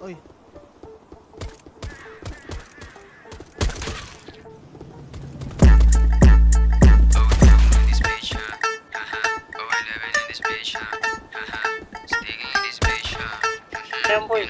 Oy. Ayan, boy.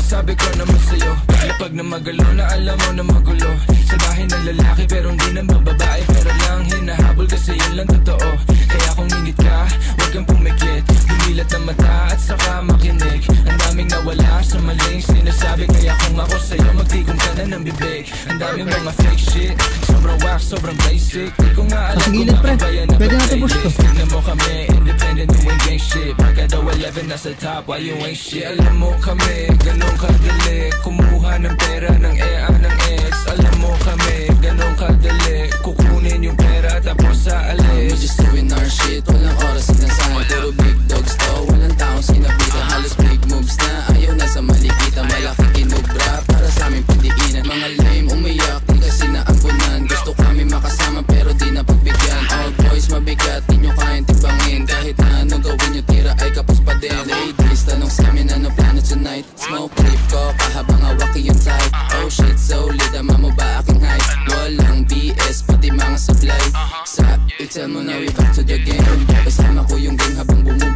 Sabi ko naman sa'yo, lapag na magalo na alam mo na magulo. Salbahe ng lalaki pero hindi na babae, pero lang hinahabol kasi yun lang totoo. Kaya kung ingit ka, huwag kang pumikit, bumilat ang mata at saka makinig. Ang daming nawala sa maling sinasabi, kaya kung ako sa'yo magtigong ka na ng bibig. Ang daming mga fake shit, sobrang wax, sobrang basic. Di ko nga alam kung makabayan ang playlist. Tignan mo kami, independent doing gang shit. Pagka daw 11 nasa top, why you ain't shit? Alam mo kami, ganun kadali kumuha ng pera ng EA ng ex. Alam mo kami, ganun kadali kukunin yung pera tapos sa alis. We're just doing our shit, walang oras sinasahan. Puro big dogs to, walang taong sinabitan. Halos big moves na, ayaw na sa malikita. Malaki kinubra, para sa aming pandiinan. Mga lame umiyak, di kasi naampunan. Gusto kami makasama pero di na pagbigyan. All boys mabigat, di nyo kayang tibangin. Kahit na anong gawin nyo, tira ay kapos pa din. Ladies, tanong sa amin ano plano tonight. Smoke clip ko, kahabang hawaki yung type. Oh shit, solid, ama mo ba aking height? Walang BS, pati mga supply. Sa, tell mo na we back to the game. Kasama ko yung gang habang bumuhay.